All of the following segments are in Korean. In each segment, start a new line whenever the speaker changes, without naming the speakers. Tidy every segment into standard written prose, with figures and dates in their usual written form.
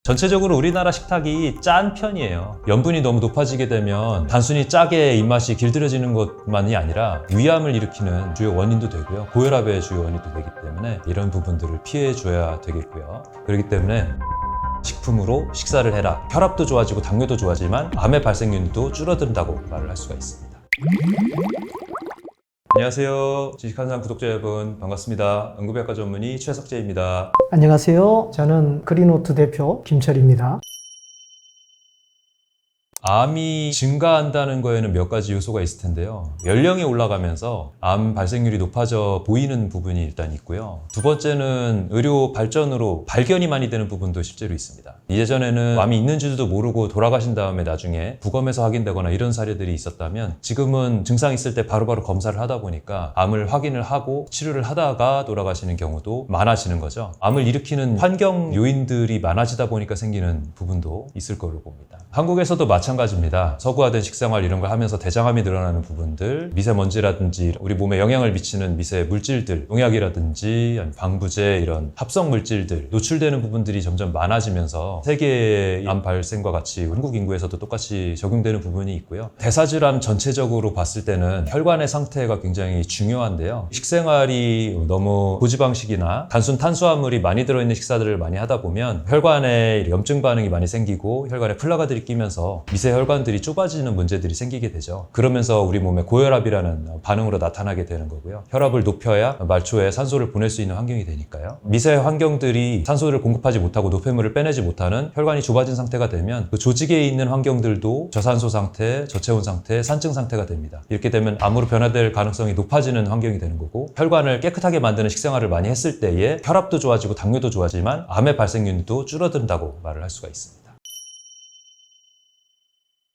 전체적으로 우리나라 식탁이 짠 편이에요. 염분이 너무 높아지게 되면 단순히 짜게 입맛이 길들여지는 것만이 아니라 위암을 일으키는 주요 원인도 되고요. 고혈압의 주요 원인도 되기 때문에 이런 부분들을 피해줘야 되겠고요. 그렇기 때문에 식품으로 식사를 해라. 혈압도 좋아지고 당뇨도 좋아지만 암의 발생률도 줄어든다고 말을 할 수가 있습니다. 안녕하세요. 지식한상 구독자 여러분 반갑습니다. 응급의학과 전문의 최석재입니다.
안녕하세요. 저는 그린오트 대표 김철입니다.
암이 증가한다는 거에는 몇 가지 요소가 있을 텐데요. 연령이 올라가면서 암 발생률이 높아져 보이는 부분이 일단 있고요. 두 번째는 의료 발전으로 발견이 많이 되는 부분도 실제로 있습니다. 예전에는 암이 있는지도 모르고 돌아가신 다음에 나중에 부검에서 확인되거나 이런 사례들이 있었다면 지금은 증상 있을 때 바로바로 검사를 하다 보니까 암을 확인을 하고 치료를 하다가 돌아가시는 경우도 많아지는 거죠. 암을 일으키는 환경 요인들이 많아지다 보니까 생기는 부분도 있을 거로 봅니다. 한국에서도 마찬가지입니다. 서구화된 식생활 이런 걸 하면서 대장암이 늘어나는 부분들, 미세먼지라든지 우리 몸에 영향을 미치는 미세 물질들, 농약이라든지 방부제 이런 합성 물질들 노출되는 부분들이 점점 많아지면서 세계의 암 발생과 같이 한국 인구에서도 똑같이 적용되는 부분이 있고요. 대사질환 전체적으로 봤을 때는 혈관의 상태가 굉장히 중요한데요. 식생활이 너무 고지방식이나 단순 탄수화물이 많이 들어있는 식사들을 많이 하다 보면 혈관에 염증 반응이 많이 생기고 혈관에 플라가들이 끼면서 미세 혈관들이 좁아지는 문제들이 생기게 되죠. 그러면서 우리 몸에 고혈압이라는 반응으로 나타나게 되는 거고요. 혈압을 높여야 말초에 산소를 보낼 수 있는 환경이 되니까요. 미세 환경들이 산소를 공급하지 못하고 노폐물을 빼내지 못하는 혈관이 좁아진 상태가 되면 그 조직에 있는 환경들도 저산소 상태, 저체온 상태, 산증 상태가 됩니다. 이렇게 되면 암으로 변화될 가능성이 높아지는 환경이 되는 거고 혈관을 깨끗하게 만드는 식생활을 많이 했을 때에 혈압도 좋아지고 당뇨도 좋아지만 암의 발생률도 줄어든다고 말을 할 수가 있습니다.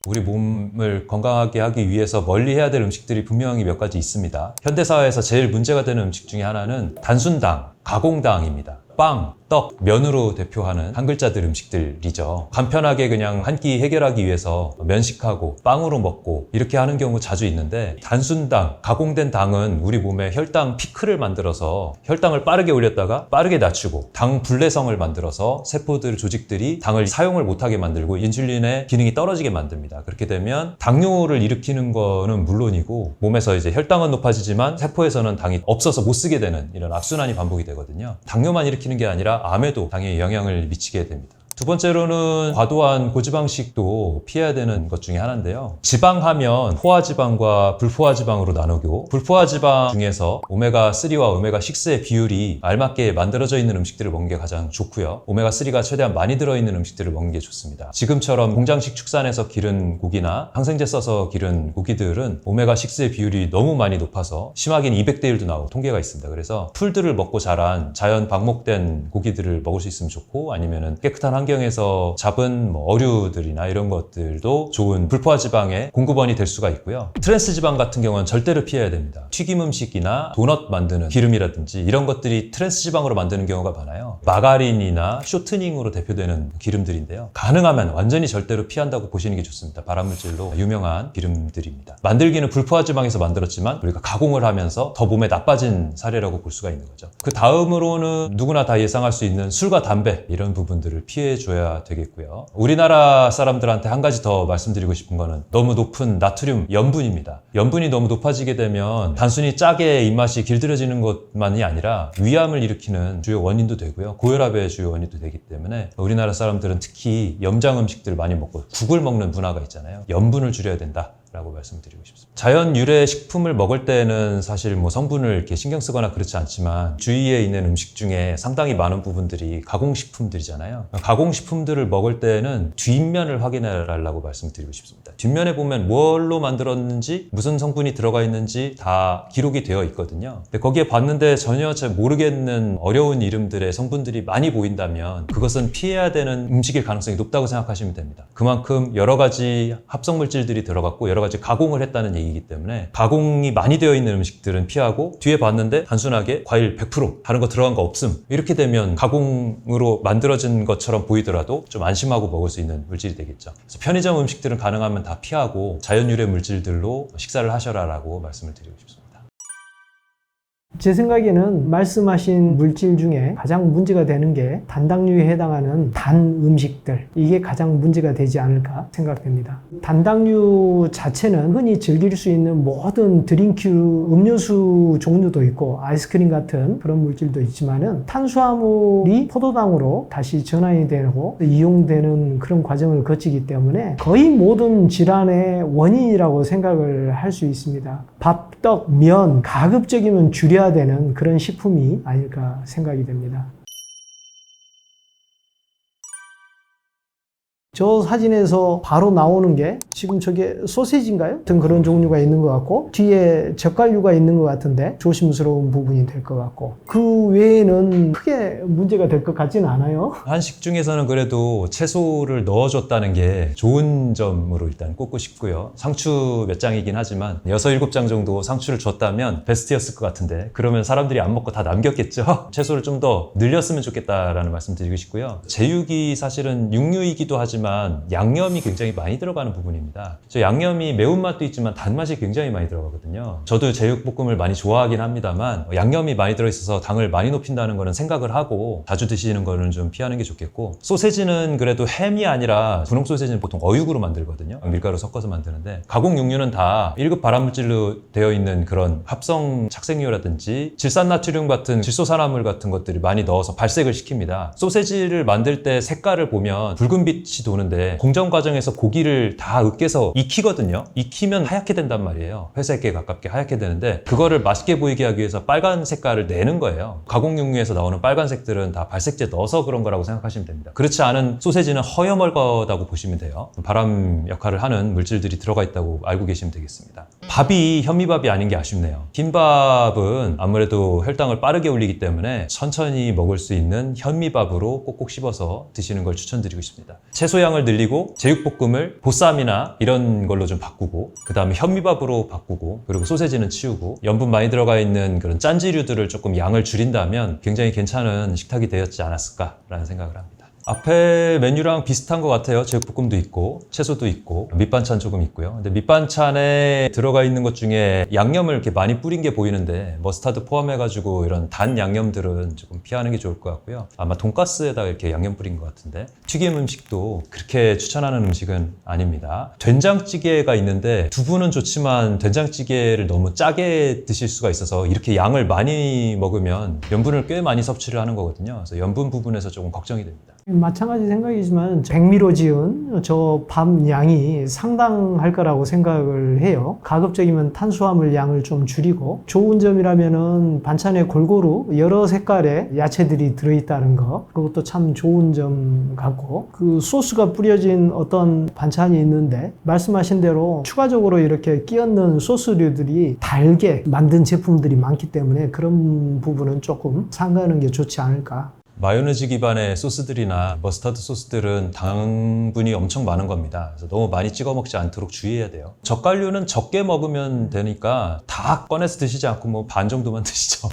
우리 몸을 건강하게 하기 위해서 멀리해야 될 음식들이 분명히 몇 가지 있습니다. 현대사회에서 제일 문제가 되는 음식 중에 하나는 단순당, 가공당입니다. 빵, 떡, 면으로 대표하는 한 글자들 음식들이죠. 간편하게 그냥 한 끼 해결하기 위해서 면식하고 빵으로 먹고 이렇게 하는 경우 자주 있는데 단순당, 가공된 당은 우리 몸에 혈당 피크를 만들어서 혈당을 빠르게 올렸다가 빠르게 낮추고 당 불내성을 만들어서 세포들, 조직들이 당을 사용을 못하게 만들고 인슐린의 기능이 떨어지게 만듭니다. 그렇게 되면 당뇨를 일으키는 거는 물론이고 몸에서 이제 혈당은 높아지지만 세포에서는 당이 없어서 못 쓰게 되는 이런 악순환이 반복이 되거든요. 당뇨만 일으키는 게 아니라 암에도 당연히 영향을 미치게 됩니다. 두 번째로는 과도한 고지방식도 피해야 되는 것 중에 하나인데요. 지방하면 포화지방과 불포화지방으로 나누고 불포화지방 중에서 오메가3와 오메가6의 비율이 알맞게 만들어져 있는 음식들을 먹는 게 가장 좋고요. 오메가3가 최대한 많이 들어있는 음식들을 먹는 게 좋습니다. 지금처럼 공장식 축산해서 기른 고기나 항생제 써서 기른 고기들은 오메가6의 비율이 너무 많이 높아서 심하게는 200대 1도 나오고 통계가 있습니다. 그래서 풀들을 먹고 자란 자연 방목된 고기들을 먹을 수 있으면 좋고 아니면은 깨끗한 환경에서 잡은 어류들이나 이런 것들도 좋은 불포화지방의 공급원이 될 수가 있고요. 트랜스지방 같은 경우는 절대로 피해야 됩니다. 튀김 음식이나 도넛 만드는 기름이라든지 이런 것들이 트랜스지방으로 만드는 경우가 많아요. 마가린이나 쇼트닝으로 대표되는 기름들인데요. 가능하면 완전히 절대로 피한다고 보시는 게 좋습니다. 발암물질로 유명한 기름들입니다. 만들기는 불포화지방에서 만들었지만 우리가 가공을 하면서 더 몸에 나빠진 사례라고 볼 수가 있는 거죠. 그 다음으로는 누구나 다 예상할 수 있는 술과 담배 이런 부분들을 피해 줘야 되겠고요. 우리나라 사람들한테 한 가지 더 말씀드리고 싶은 거는 너무 높은 나트륨 염분입니다. 염분이 너무 높아지게 되면 단순히 짜게 입맛이 길들여지는 것만이 아니라 위암을 일으키는 주요 원인도 되고요. 고혈압의 주요 원인도 되기 때문에 우리나라 사람들은 특히 염장 음식들을 많이 먹고 국을 먹는 문화가 있잖아요. 염분을 줄여야 된다. 라고 말씀드리고 싶습니다. 자연 유래 식품을 먹을 때는 사실 성분을 이렇게 신경 쓰거나 그렇지 않지만 주위에 있는 음식 중에 상당히 많은 부분들이 가공식품들이잖아요. 가공식품들을 먹을 때는 뒷면을 확인해 달라고 말씀드리고 싶습니다. 뒷면에 보면 뭘로 만들었는지 무슨 성분이 들어가 있는지 다 기록이 되어 있거든요. 근데 거기에 봤는데 전혀 잘 모르겠는 어려운 이름들의 성분들이 많이 보인다면 그것은 피해야 되는 음식일 가능성이 높다고 생각하시면 됩니다. 그만큼 여러 가지 합성물질들이 들어갔고 여러 가지 가공을 했다는 얘기이기 때문에 가공이 많이 되어 있는 음식들은 피하고 뒤에 봤는데 단순하게 과일 100% 다른 거 들어간 거 없음 이렇게 되면 가공으로 만들어진 것처럼 보이더라도 좀 안심하고 먹을 수 있는 물질이 되겠죠. 그래서 편의점 음식들은 가능하면 다 피하고 자연 유래 물질들로 식사를 하셔라 라고 말씀을 드리고 싶습니다.
제 생각에는 말씀하신 물질 중에 가장 문제가 되는 게 단당류에 해당하는 단 음식들, 이게 가장 문제가 되지 않을까 생각됩니다. 단당류 자체는 흔히 즐길 수 있는 모든 드링크, 음료수 종류도 있고 아이스크림 같은 그런 물질도 있지만은 탄수화물이 포도당으로 다시 전환이 되고 이용되는 그런 과정을 거치기 때문에 거의 모든 질환의 원인이라고 생각을 할 수 있습니다. 밥, 떡, 면, 가급적이면 줄여야 되는 그런 식품이 아닐까 생각이 됩니다. 저 사진에서 바로 나오는 게 지금 저게 소시지인가요? 같은 그런 종류가 있는 것 같고 뒤에 젓갈류가 있는 것 같은데 조심스러운 부분이 될 것 같고 그 외에는 크게 문제가 될 것 같지는 않아요.
한식 중에서는 그래도 채소를 넣어줬다는 게 좋은 점으로 일단 꼽고 싶고요. 상추 몇 장이긴 하지만 6, 7장 정도 상추를 줬다면 베스트였을 것 같은데 그러면 사람들이 안 먹고 다 남겼겠죠? 채소를 좀 더 늘렸으면 좋겠다라는 말씀 드리고 싶고요. 제육이 사실은 육류이기도 하지만 양념이 굉장히 많이 들어가는 부분입니다. 저 양념이 매운맛도 있지만 단맛이 굉장히 많이 들어가거든요. 저도 제육볶음을 많이 좋아하긴 합니다만 양념이 많이 들어있어서 당을 많이 높인다는 거는 생각을 하고 자주 드시는 거는 좀 피하는 게 좋겠고 소세지는 그래도 햄이 아니라 분홍 소세지는 보통 어육으로 만들거든요. 밀가루 섞어서 만드는데 가공 육류는 다 1급 발암물질로 되어 있는 그런 합성 착색유라든지 질산나트륨 같은 질소산화물 같은 것들이 많이 넣어서 발색을 시킵니다. 소세지를 만들 때 색깔을 보면 붉은 빛이 도는데 공정 과정에서 고기를 다 으깨서 익히거든요. 익히면 하얗게 된단 말이에요. 회색에 가깝게 하얗게 되는데 그거를 맛있게 보이게 하기 위해서 빨간 색깔을 내는 거예요. 가공육류에서 나오는 빨간색들은 다 발색제 넣어서 그런 거라고 생각하시면 됩니다. 그렇지 않은 소세지는 허여멀거다고 보시면 돼요. 발암 역할을 하는 물질들이 들어가 있다고 알고 계시면 되겠습니다. 밥이 현미밥이 아닌 게 아쉽네요. 흰밥은 아무래도 혈당을 빠르게 올리기 때문에 천천히 먹을 수 있는 현미밥으로 꼭꼭 씹어서 드시는 걸 추천드리고 싶습니다. 채소양을 늘리고 제육볶음을 보쌈이나 이런 걸로 좀 바꾸고 그 다음에 현미밥으로 바꾸고 그리고 소세지는 치우고 염분 많이 들어가 있는 그런 짠지류들을 조금 양을 줄인다면 굉장히 괜찮은 식탁이 되었지 않았을까라는 생각을 합니다. 앞에 메뉴랑 비슷한 것 같아요. 제육볶음도 있고 채소도 있고 밑반찬 조금 있고요. 근데 밑반찬에 들어가 있는 것 중에 양념을 이렇게 많이 뿌린 게 보이는데 머스타드 포함해가지고 이런 단 양념들은 조금 피하는 게 좋을 것 같고요. 아마 돈가스에다가 이렇게 양념 뿌린 것 같은데 튀김 음식도 그렇게 추천하는 음식은 아닙니다. 된장찌개가 있는데 두부는 좋지만 된장찌개를 너무 짜게 드실 수가 있어서 이렇게 양을 많이 먹으면 염분을 꽤 많이 섭취를 하는 거거든요. 그래서 염분 부분에서 조금 걱정이 됩니다.
마찬가지 생각이지만 백미로 지은 저 밥 양이 상당할 거라고 생각을 해요. 가급적이면 탄수화물 양을 좀 줄이고 좋은 점이라면은 반찬에 골고루 여러 색깔의 야채들이 들어있다는 거 그것도 참 좋은 점 같고 그 소스가 뿌려진 어떤 반찬이 있는데 말씀하신 대로 추가적으로 이렇게 끼얹는 소스류들이 달게 만든 제품들이 많기 때문에 그런 부분은 조금 삼가하는 게 좋지 않을까.
마요네즈 기반의 소스들이나 머스타드 소스들은 당분이 엄청 많은 겁니다. 그래서 너무 많이 찍어 먹지 않도록 주의해야 돼요. 젓갈류는 적게 먹으면 되니까 다 꺼내서 드시지 않고 뭐 반 정도만 드시죠.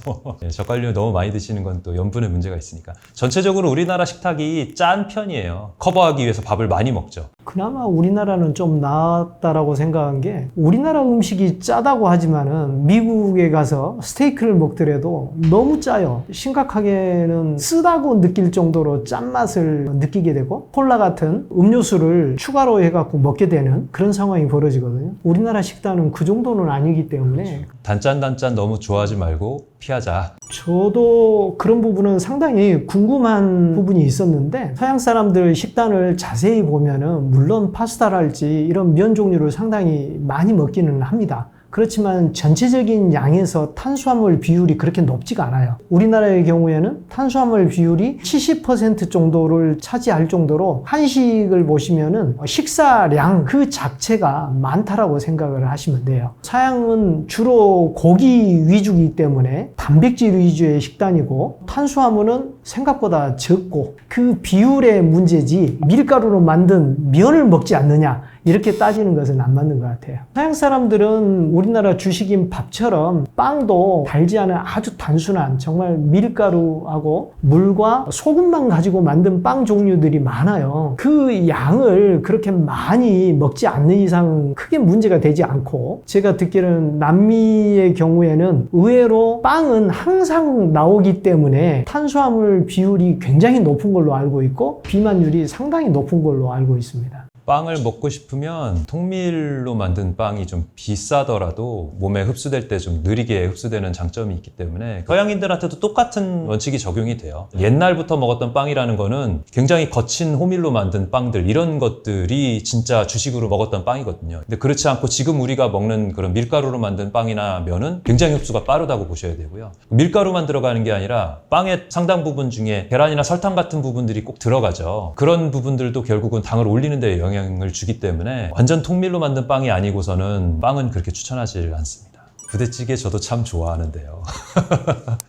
젓갈류 너무 많이 드시는 건 또 염분에 문제가 있으니까. 전체적으로 우리나라 식탁이 짠 편이에요. 커버하기 위해서 밥을 많이 먹죠.
그나마 우리나라는 좀 나았다라고 생각한 게 우리나라 음식이 짜다고 하지만은 미국에 가서 스테이크를 먹더라도 너무 짜요. 심각하게는 쓰다고 느낄 정도로 짠맛을 느끼게 되고 콜라 같은 음료수를 추가로 해갖고 먹게 되는 그런 상황이 벌어지거든요. 우리나라 식단은 그 정도는 아니기 때문에
단짠 너무 좋아하지 말고 피하자.
저도 그런 부분은 상당히 궁금한 부분이 있었는데 서양 사람들 식단을 자세히 보면은 물론 파스타랄지 이런 면 종류를 상당히 많이 먹기는 합니다. 그렇지만 전체적인 양에서 탄수화물 비율이 그렇게 높지가 않아요. 우리나라의 경우에는 탄수화물 비율이 70% 정도를 차지할 정도로 한식을 보시면은 식사량 그 자체가 많다라고 생각을 하시면 돼요. 서양은 주로 고기 위주이기 때문에 단백질 위주의 식단이고 탄수화물은 생각보다 적고 그 비율의 문제지 밀가루로 만든 면을 먹지 않느냐 이렇게 따지는 것은 안 맞는 것 같아요. 서양 사람들은 우리나라 주식인 밥처럼 빵도 달지 않은 아주 단순한 정말 밀가루하고 물과 소금만 가지고 만든 빵 종류들이 많아요. 그 양을 그렇게 많이 먹지 않는 이상 크게 문제가 되지 않고, 제가 듣기로는 남미의 경우에는 의외로 빵은 항상 나오기 때문에 탄수화물 비율이 굉장히 높은 걸로 알고 있고 비만율이 상당히 높은 걸로 알고 있습니다.
빵을 먹고 싶으면 통밀로 만든 빵이 좀 비싸더라도 몸에 흡수될 때 좀 느리게 흡수되는 장점이 있기 때문에 서양인들한테도 똑같은 원칙이 적용이 돼요. 옛날부터 먹었던 빵이라는 거는 굉장히 거친 호밀로 만든 빵들, 이런 것들이 진짜 주식으로 먹었던 빵이거든요. 근데 그렇지 않고 지금 우리가 먹는 그런 밀가루로 만든 빵이나 면은 굉장히 흡수가 빠르다고 보셔야 되고요. 밀가루만 들어가는 게 아니라 빵의 상당 부분 중에 계란이나 설탕 같은 부분들이 꼭 들어가죠. 그런 부분들도 결국은 당을 올리는 데 영향을 주기 때문에 완전 통밀로 만든 빵이 아니고서는 빵은 그렇게 추천하지 않습니다. 부대찌개 저도 참 좋아하는데요.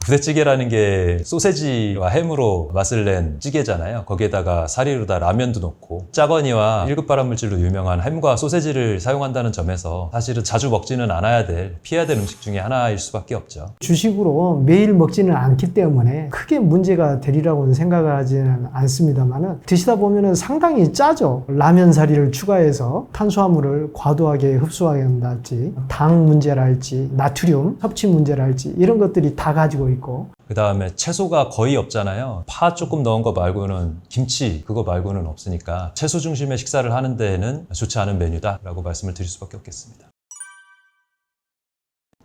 부대찌개라는 게 소세지와 햄으로 맛을 낸 찌개잖아요. 거기에다가 사리로다 라면도 넣고 짜거니와 1급 발암물질로 유명한 햄과 소세지를 사용한다는 점에서 사실은 자주 먹지는 않아야 될, 피해야 될 음식 중에 하나일 수밖에 없죠.
주식으로 매일 먹지는 않기 때문에 크게 문제가 되리라고는 생각을 하지는 않습니다만 드시다 보면 상당히 짜죠. 라면 사리를 추가해서 탄수화물을 과도하게 흡수하게 한다든지 당 문제랄지 나트륨 섭취 문제랄지 이런 것들이 다 가지고 있고,
그 다음에 채소가 거의 없잖아요. 파 조금 넣은 거 말고는, 김치 그거 말고는 없으니까 채소 중심의 식사를 하는 데에는 좋지 않은 메뉴다라고 말씀을 드릴 수밖에 없겠습니다.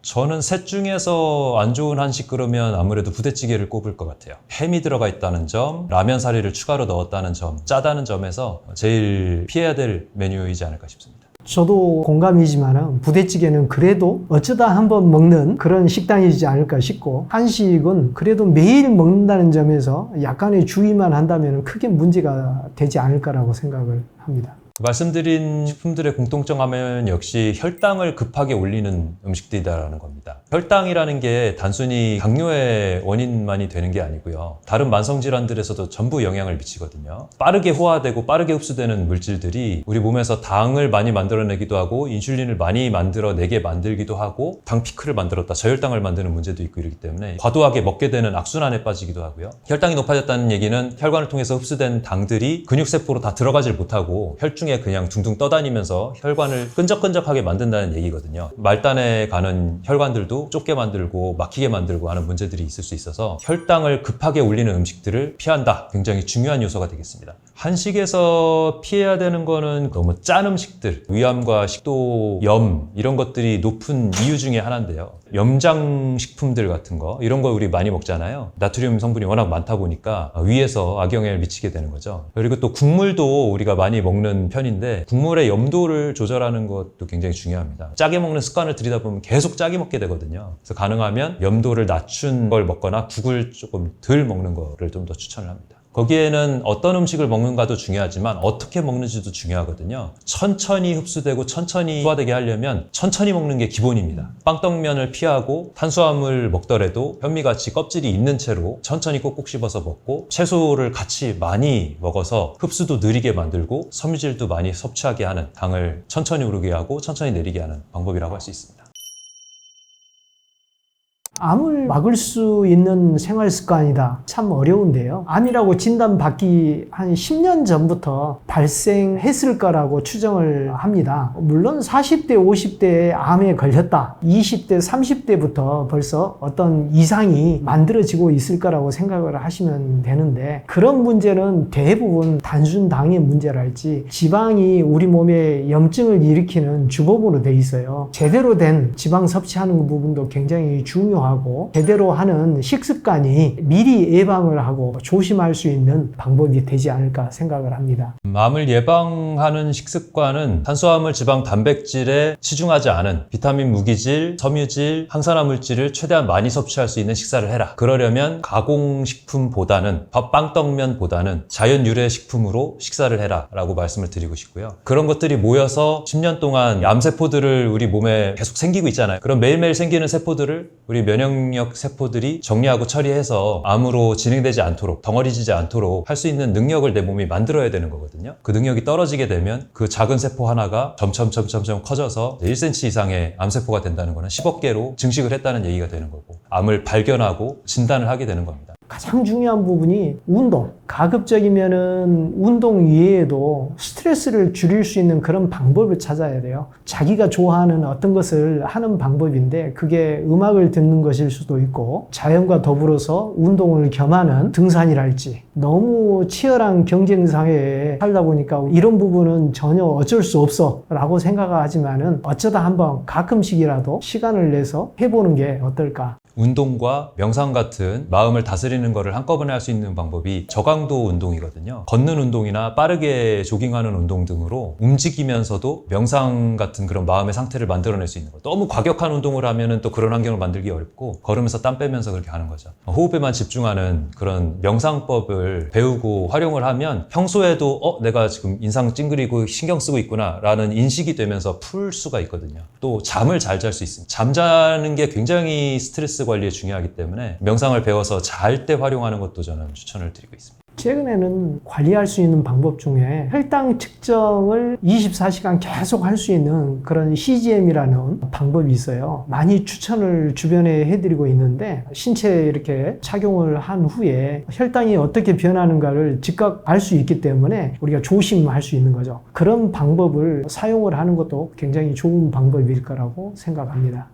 저는 셋 중에서 안 좋은 한식 그러면 아무래도 부대찌개를 꼽을 것 같아요. 햄이 들어가 있다는 점, 라면 사리를 추가로 넣었다는 점, 짜다는 점에서 제일 피해야 될 메뉴이지 않을까 싶습니다.
저도 공감이지만 부대찌개는 그래도 어쩌다 한번 먹는 그런 식단이지 않을까 싶고, 한식은 그래도 매일 먹는다는 점에서 약간의 주의만 한다면 크게 문제가 되지 않을까라고 생각을 합니다.
말씀드린 식품들의 공통점하면 역시 혈당을 급하게 올리는 음식들이다라는 겁니다. 혈당이라는 게 단순히 당뇨의 원인만이 되는 게 아니고요. 다른 만성질환들에서도 전부 영향을 미치거든요. 빠르게 호화되고 빠르게 흡수되는 물질들이 우리 몸에서 당을 많이 만들어내기도 하고 인슐린을 많이 만들어내게 만들기도 하고 당 피크를 만들었다 저혈당을 만드는 문제도 있고 이러기 때문에 과도하게 먹게 되는 악순환에 빠지기도 하고요. 혈당이 높아졌다는 얘기는 혈관을 통해서 흡수된 당들이 근육세포로 다 들어가질 못하고 혈중에 그냥 둥둥 떠다니면서 혈관을 끈적끈적하게 만든다는 얘기거든요. 말단에 가는 혈관들도 좁게 만들고 막히게 만들고 하는 문제들이 있을 수 있어서 혈당을 급하게 올리는 음식들을 피한다. 굉장히 중요한 요소가 되겠습니다. 한식에서 피해야 되는 거는 너무 짠 음식들, 위암과 식도염 이런 것들이 높은 이유 중에 하나인데요. 염장식품들 같은 거 이런 거 우리 많이 먹잖아요. 나트륨 성분이 워낙 많다 보니까 위에서 악영향을 미치게 되는 거죠. 그리고 또 국물도 우리가 많이 먹는 편인데 국물의 염도를 조절하는 것도 굉장히 중요합니다. 짜게 먹는 습관을 들이다 보면 계속 짜게 먹게 되거든요. 그래서 가능하면 염도를 낮춘 걸 먹거나 국을 조금 덜 먹는 거를 좀 더 추천을 합니다. 거기에는 어떤 음식을 먹는가도 중요하지만 어떻게 먹는지도 중요하거든요. 천천히 흡수되고 천천히 소화되게 하려면 천천히 먹는 게 기본입니다. 빵떡면을 피하고 탄수화물 먹더라도 현미같이 껍질이 있는 채로 천천히 꼭꼭 씹어서 먹고 채소를 같이 많이 먹어서 흡수도 느리게 만들고 섬유질도 많이 섭취하게 하는, 당을 천천히 오르게 하고 천천히 내리게 하는 방법이라고 할 수 있습니다.
암을 막을 수 있는 생활 습관이다. 참 어려운데요. 암이라고 진단받기 한 10년 전부터 발생했을 거라고 추정을 합니다. 물론 40대, 50대에 암에 걸렸다. 20대, 30대부터 벌써 어떤 이상이 만들어지고 있을 거라고 생각을 하시면 되는데, 그런 문제는 대부분 단순당의 문제랄지 지방이 우리 몸에 염증을 일으키는 주범으로 돼 있어요. 제대로 된 지방 섭취하는 부분도 굉장히 중요하고 제대로 하는 식습관이 미리 예방을 하고 조심할 수 있는 방법이 되지 않을까 생각을 합니다.
암을 예방하는 식습관은 탄수화물, 지방, 단백질에 치중하지 않은 비타민, 무기질, 섬유질, 항산화 물질을 최대한 많이 섭취할 수 있는 식사를 해라. 그러려면 가공식품보다는 빵떡면보다는 자연 유래 식품으로 식사를 해라 라고 말씀을 드리고 싶고요. 그런 것들이 모여서 10년 동안 암세포들을 우리 몸에 계속 생기고 있잖아요. 그럼 매일매일 생기는 세포들을 우리 면역력 세포들이 정리하고 처리해서 암으로 진행되지 않도록, 덩어리지지 않도록 할 수 있는 능력을 내 몸이 만들어야 되는 거거든요. 그 능력이 떨어지게 되면 그 작은 세포 하나가 점점 커져서 1cm 이상의 암세포가 된다는 거는 10억 개로 증식을 했다는 얘기가 되는 거고, 암을 발견하고 진단을 하게 되는 겁니다.
가장 중요한 부분이 운동. 가급적이면은 운동 이외에도 스트레스를 줄일 수 있는 그런 방법을 찾아야 돼요. 자기가 좋아하는 어떤 것을 하는 방법인데 그게 음악을 듣는 것일 수도 있고, 자연과 더불어서 운동을 겸하는 등산이랄지. 너무 치열한 경쟁사회에 살다 보니까 이런 부분은 전혀 어쩔 수 없어 라고 생각하지만은 어쩌다 한번 가끔씩이라도 시간을 내서 해보는 게 어떨까.
운동과 명상 같은 마음을 다스리는 것을 한꺼번에 할 수 있는 방법이 저강도 운동이거든요. 걷는 운동이나 빠르게 조깅하는 운동 등으로 움직이면서도 명상 같은 그런 마음의 상태를 만들어낼 수 있는 거. 너무 과격한 운동을 하면은 또 그런 환경을 만들기 어렵고, 걸으면서 땀 빼면서 그렇게 하는 거죠. 호흡에만 집중하는 그런 명상법을 배우고 활용을 하면 평소에도 내가 지금 인상 찡그리고 신경 쓰고 있구나 라는 인식이 되면서 풀 수가 있거든요. 또 잠을 잘 잘 수 있습니다. 잠자는 게 굉장히 스트레스 관리에 중요하기 때문에 명상을 배워서 잘 때 활용하는 것도 저는 추천을 드리고 있습니다.
최근에는 관리할 수 있는 방법 중에 혈당 측정을 24시간 계속 할 수 있는 그런 CGM이라는 방법이 있어요. 많이 추천을 주변에 해드리고 있는데, 신체에 이렇게 착용을 한 후에 혈당이 어떻게 변하는가를 즉각 알 수 있기 때문에 우리가 조심할 수 있는 거죠. 그런 방법을 사용을 하는 것도 굉장히 좋은 방법일 거라고 생각합니다.